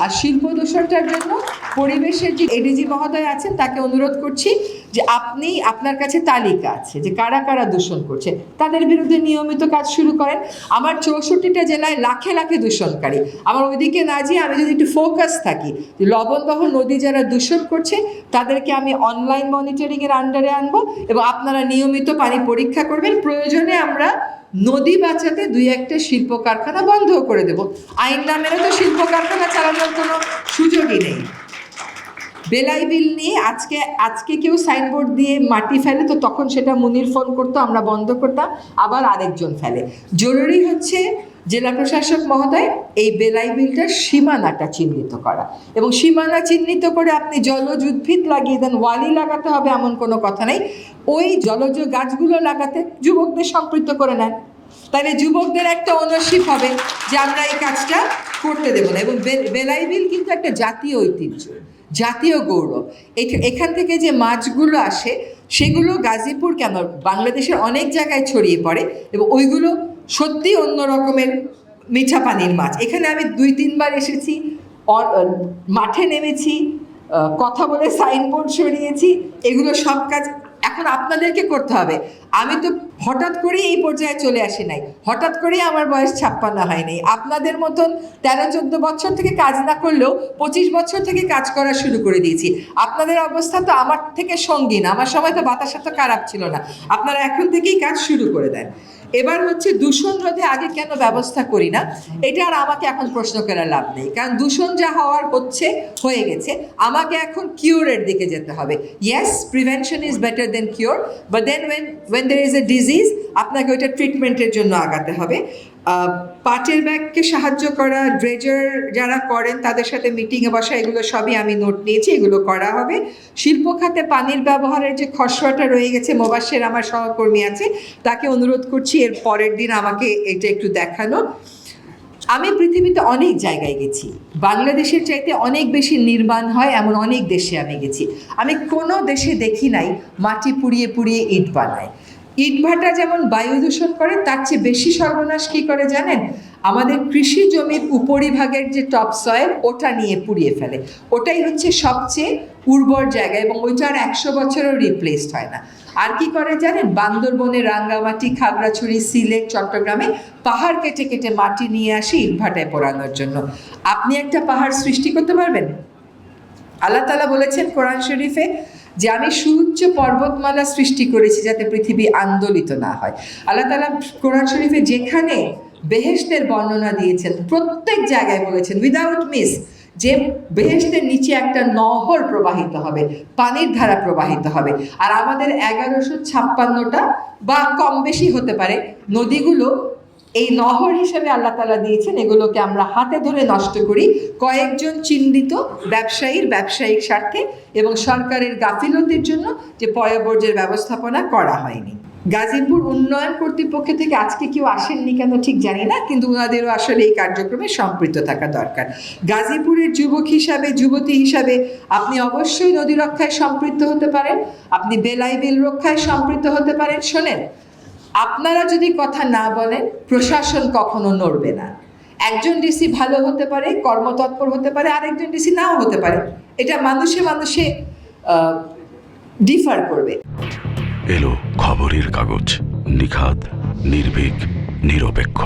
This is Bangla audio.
আর শিল্প দূষণটার জন্য পরিবেশের যে এডিজি মহোদয় আছেন তাকে অনুরোধ করছি যে আপনি আপনার কাছে তালিকা আছে যে কারা কারা দূষণ করছে, তাদের বিরুদ্ধে নিয়মিত কাজ শুরু করেন। আমার 64টা জেলায় লাখে লাখে দূষণকারী, আমার ওইদিকে না যেয়ে আমি যদি একটু ফোকাস থাকি যে লবণবহ নদী যারা দূষণ করছে তাদেরকে আমি অনলাইন মনিটরিংয়ের আন্ডারে আনবো এবং আপনারা নিয়মিত পানি পরীক্ষা করবেন। প্রয়োজনে আমরা নদী বাঁচাতে 2-1টা শিল্প কারখানা বন্ধ করে দেব। আইন নামেরও তো শিল্প কারখানা চালানোর কোনো সুযোগই নেই। বেলাই বিল নিয়ে আজকে কেউ সাইনবোর্ড দিয়ে মাটি ফেলে তো তখন সেটা মুনির ফোন করতো, আমরা বন্ধ করতাম, আবার আরেকজন ফেলে। জরুরি হচ্ছে জেলা প্রশাসক মহোদয় এই বেলাই বিলটার সীমানাটা চিহ্নিত করা, এবং সীমানা চিহ্নিত করে আপনি জলজ উদ্ভিদ লাগিয়ে দেন, ওয়ালি লাগাতে হবে এমন কোনো কথা নেই। ওই জলজ গাছগুলো লাগাতে যুবকদের সম্পৃক্ত করে নেন, তাহলে যুবকদের একটা ওনারশিপ হবে যে আমরা এই কাজটা করতে দেবো না। এবং বেলাই বিল কিন্তু একটা জাতীয় ঐতিহ্য, জাতীয় গৌরব। এখান থেকে যে মাছগুলো আসে সেগুলো গাজীপুর কেন বাংলাদেশের অনেক জায়গায় ছড়িয়ে পড়ে এবং ওইগুলো সত্যি অন্য রকমের মিঠা পানির মাছ। এখানে আমি 2-3 বার এসেছি, মাঠে নেমেছি, কথা বলে সাইনবোর্ড সরিয়েছি, এগুলো সব কাজ এখন আপনাদেরকে করতে হবে। আমি তো হঠাৎ করেই এই পর্যায়ে চলে আসি নাই, হঠাৎ করেই আমার বয়স 56 হয়নি। আপনাদের মতন 13-14 বছর থেকে কাজ না করলেও 25 বছর থেকে কাজ করা শুরু করে দিয়েছি। আপনাদের অবস্থা তো আমার থেকে সঙ্গীন, আমার সময় তো বাতাস এত খারাপ ছিল না, আপনারা এখন থেকেই কাজ শুরু করে দেন। এবার হচ্ছে দূষণ রোধে আগে কেন ব্যবস্থা করি না, এটা আর আমাকে এখন প্রশ্ন করার লাভ নেই, কারণ দূষণ যা হওয়ার হয়ে গেছে। আমাকে এখন কিওরের দিকে যেতে হবে। Yes, prevention is better than cure, but then when there is a disease আপনাকে ওইটা ট্রিটমেন্টের জন্য আগাতে হবে। পাটের ব্যাগকে সাহায্য করা, ড্রেজার যারা করেন তাদের সাথে মিটিংয়ে বসা, এগুলো সবই আমি নোট নিয়েছি, এগুলো করা হবে। শিল্প খাতে পানির ব্যবহারের যে খসড়াটা রয়ে গেছে, মোবাশ্বের আমার সহকর্মী আছে, তাকে অনুরোধ করছি এর পরের দিন আমাকে এটা একটু দেখানো। আমি পৃথিবীতে অনেক জায়গায় গেছি, বাংলাদেশের চাইতে অনেক বেশি নির্মাণ হয় এমন অনেক দেশে আমি গেছি। আমি কোনো দেশে দেখি নাই মাটি পুড়িয়ে পুড়িয়ে ইট বানায়। ইটভাটা যেমন বায়ু দূষণ করে, তার চেয়ে বেশি সর্বনাশ কী করে জানেন? আমাদের কৃষি জমির উপরিভাগের যে টপ সয়েল ওটা নিয়ে পুড়িয়ে ফেলে। ওটাই হচ্ছে সবচেয়ে উর্বর জায়গা এবং ওইটা আর 100 বছরও রিপ্লেসড হয় না। আর কি করে জানেন? বান্দরবনে, রাঙ্গামাটি, খাগড়াছড়ি, সিলেট, চট্টগ্রামে পাহাড় কেটে কেটে মাটি নিয়ে আসি ইটভাটায় পোড়ানোর জন্য। আপনি একটা পাহাড় সৃষ্টি করতে পারবেন? আল্লাহ তাআলা বলেছেন কোরআন শরীফে যে আমি সুউচ্চ পর্বতমালা সৃষ্টি করেছি যাতে পৃথিবী আন্দোলিত না হয়। আল্লাহ তাআলা কোরআন শরীফে যেখানে বেহেশতের বর্ণনা দিয়েছেন প্রত্যেক জায়গায় বলেছেন উইদাউট মিস যে বেহেশতের নিচে একটা নহর প্রবাহিত হবে, পানির ধারা প্রবাহিত হবে। আর আমাদের 1156টা বা কম বেশি হতে পারে নদীগুলো এই নহর হিসেবে আল্লাহ তাআলা দিয়েছেন। এগুলোকে আমরা হাতে ধরে নষ্ট করি কয়েকজন চিহ্নিত ব্যবসায়িক স্বার্থে এবং সরকারের গাফিলতির জন্য, যে পয়ঃবর্জ্যের ব্যবস্থাপনা করা হয়নি। গাজীপুর উন্নয়ন কর্তৃপক্ষ থেকে আজকে কেউ আসেননি কেন ঠিক জানি না, কিন্তু ওনাদেরও আসলে এই কার্যক্রমে সম্পৃক্ত থাকা দরকার। গাজীপুরের যুবক হিসাবে, যুবতী হিসাবে আপনি অবশ্যই নদী রক্ষায় সম্পৃক্ত হতে পারেন, আপনি বেলাই বিল রক্ষায় সম্পৃক্ত হতে পারেন। শোনেন, আপনারা যদি কথা না বলেন প্রশাসন কখনো নড়বে না। একজন ডিসি ভালো হতে পারে, কর্মতৎপর হতে পারে, আরেকজন ডিসি নাও হতে পারে, এটা মানুষে মানুষে ডিফার করবে। এলো খবরের কাগজ, নিখাত, নির্ভীক, নিরপেক্ষ।